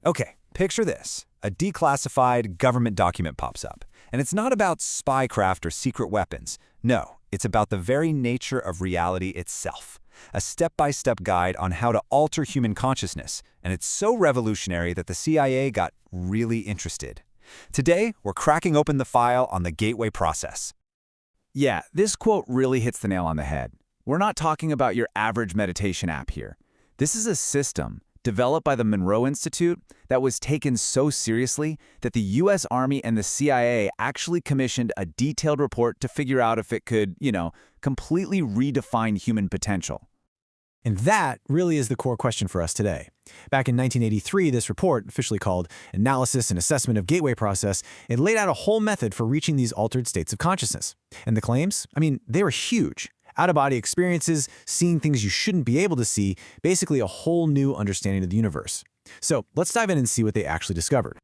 Okay, picture this. A declassified government document pops up. And it's not about spycraft or secret weapons. No, it's about the very nature of reality itself. A step-by-step guide on how to alter human consciousness. And it's so revolutionary that the CIA got really interested. Today, we're cracking open the file on the gateway process. Yeah, this quote really hits the nail on the head. We're not talking about your average meditation app here. This is a system developed by the Monroe Institute that was taken so seriously that the U.S. Army and the CIA actually commissioned a detailed report to figure out if it could, completely redefine human potential. And that really is the core question for us today. Back in 1983, this report, officially called Analysis and Assessment of Gateway Process, it laid out a whole method for reaching these altered states of consciousness. And the claims? They were huge. Out-of-body experiences, seeing things you shouldn't be able to see, basically a whole new understanding of the universe. So let's dive in and see what they actually discovered.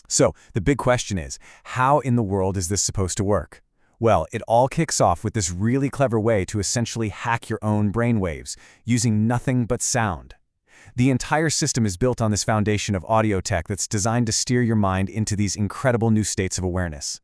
So the big question is, how in the world is this supposed to work? Well, it all kicks off with this really clever way to essentially hack your own brainwaves, using nothing but sound. The entire system is built on this foundation of audio tech that's designed to steer your mind into these incredible new states of awareness.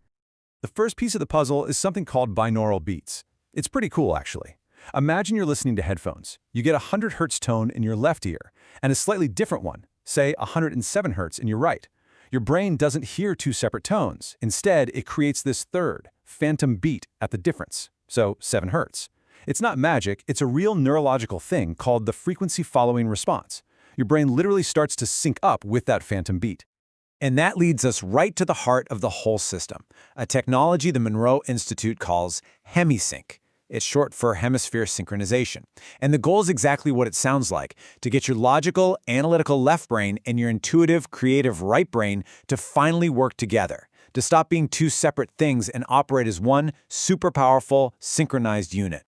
The first piece of the puzzle is something called binaural beats. It's pretty cool, actually. Imagine you're listening to headphones. You get a 100 Hz tone in your left ear, and a slightly different one, say 107 Hz in your right. Your brain doesn't hear two separate tones. Instead, it creates this third, phantom beat at the difference, so 7 Hz. It's not magic, it's a real neurological thing called the frequency-following response. Your brain literally starts to sync up with that phantom beat. And that leads us right to the heart of the whole system, a technology the Monroe Institute calls hemisync. It's short for hemisphere synchronization. And the goal is exactly what it sounds like, to get your logical, analytical left brain and your intuitive, creative right brain to finally work together, to stop being two separate things and operate as one super powerful, synchronized unit.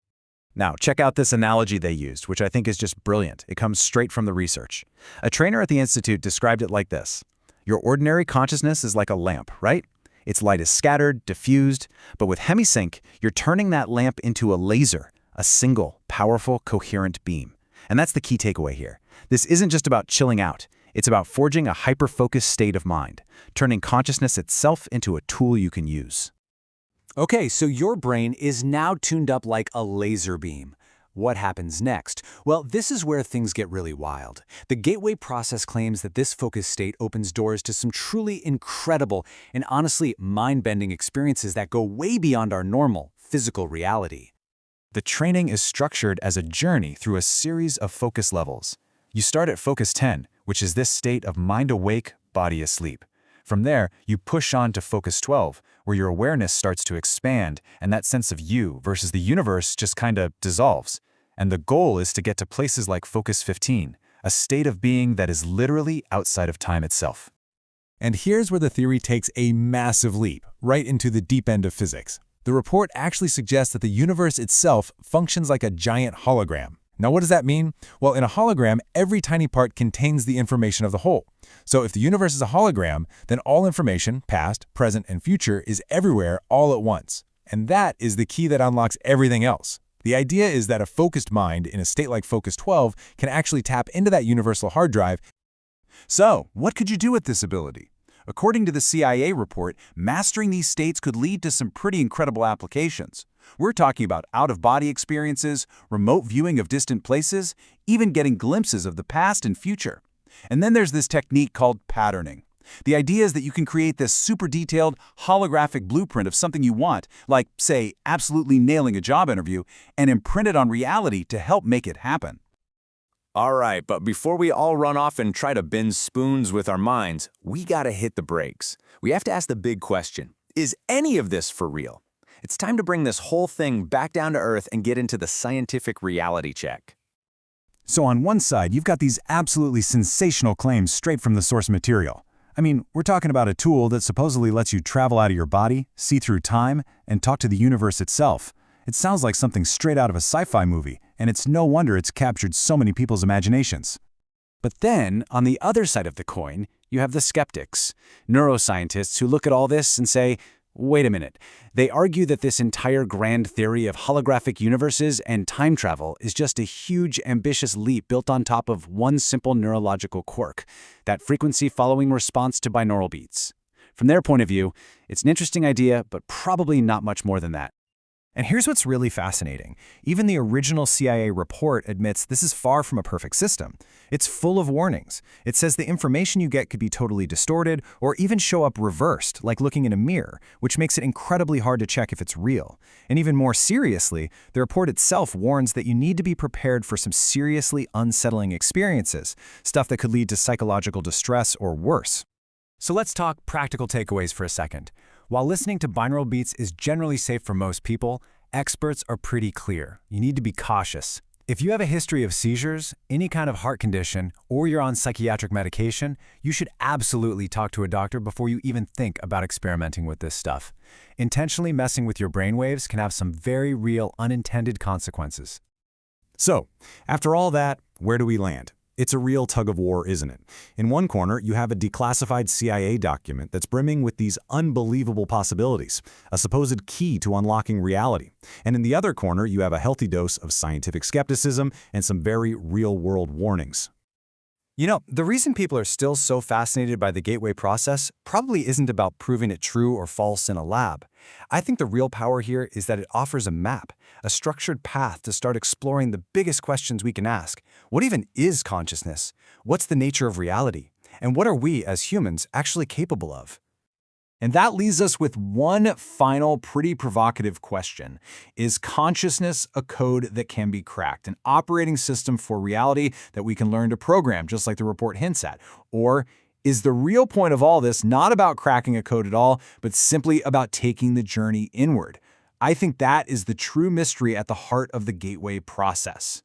Now, check out this analogy they used, which I think is just brilliant. It comes straight from the research. A trainer at the Institute described it like this. Your ordinary consciousness is like a lamp, right? Its light is scattered, diffused, but with hemisync, you're turning that lamp into a laser, a single, powerful, coherent beam. And that's the key takeaway here. This isn't just about chilling out. It's about forging a hyper-focused state of mind, turning consciousness itself into a tool you can use. Okay, so your brain is now tuned up like a laser beam. What happens next? Well, this is where things get really wild. The gateway process claims that this focused state opens doors to some truly incredible and honestly mind-bending experiences that go way beyond our normal physical reality. The training is structured as a journey through a series of focus levels. You start at focus 10, which is this state of mind awake, body asleep. From there, you push on to focus 12, where your awareness starts to expand and that sense of you versus the universe just kinda dissolves. And the goal is to get to places like focus 15, a state of being that is literally outside of time itself. And here's where the theory takes a massive leap, right into the deep end of physics. The report actually suggests that the universe itself functions like a giant hologram. Now, what does that mean? Well, in a hologram, every tiny part contains the information of the whole. So if the universe is a hologram, then all information, past, present, and future, is everywhere all at once. And that is the key that unlocks everything else. The idea is that a focused mind in a state like focus 12 can actually tap into that universal hard drive. So, what could you do with this ability? According to the CIA report, mastering these states could lead to some pretty incredible applications. We're talking about out-of-body experiences, remote viewing of distant places, even getting glimpses of the past and future. And then there's this technique called patterning. The idea is that you can create this super detailed, holographic blueprint of something you want, like, say, absolutely nailing a job interview, and imprint it on reality to help make it happen. All right, but before we all run off and try to bend spoons with our minds, we gotta hit the brakes. We have to ask the big question, is any of this for real? It's time to bring this whole thing back down to earth and get into the scientific reality check. So on one side, you've got these absolutely sensational claims straight from the source material. We're talking about a tool that supposedly lets you travel out of your body, see through time, and talk to the universe itself. It sounds like something straight out of a sci-fi movie, and it's no wonder it's captured so many people's imaginations. But then, on the other side of the coin, you have the skeptics, neuroscientists who look at all this and say, Wait a minute. They argue that this entire grand theory of holographic universes and time travel is just a huge, ambitious leap built on top of one simple neurological quirk, that frequency-following response to binaural beats. From their point of view, it's an interesting idea, but probably not much more than that. And here's what's really fascinating. Even the original CIA report admits this is far from a perfect system. It's full of warnings. It says the information you get could be totally distorted or even show up reversed, like looking in a mirror, which makes it incredibly hard to check if it's real. And even more seriously, the report itself warns that you need to be prepared for some seriously unsettling experiences, stuff that could lead to psychological distress or worse. So let's talk practical takeaways for a second. While listening to binaural beats is generally safe for most people, experts are pretty clear. You need to be cautious. If you have a history of seizures, any kind of heart condition, or you're on psychiatric medication, you should absolutely talk to a doctor before you even think about experimenting with this stuff. Intentionally messing with your brainwaves can have some very real unintended consequences. So, after all that, where do we land? It's a real tug-of-war, isn't it? In one corner, you have a declassified CIA document that's brimming with these unbelievable possibilities, a supposed key to unlocking reality. And in the other corner, you have a healthy dose of scientific skepticism and some very real-world warnings. You know, the reason people are still so fascinated by the gateway process probably isn't about proving it true or false in a lab. I think the real power here is that it offers a map, a structured path to start exploring the biggest questions we can ask. What even is consciousness? What's the nature of reality? And what are we, as humans, actually capable of? And that leaves us with one final pretty provocative question. Is consciousness a code that can be cracked, an operating system for reality that we can learn to program, just like the report hints at? Or is the real point of all this not about cracking a code at all, but simply about taking the journey inward? I think that is the true mystery at the heart of the gateway process.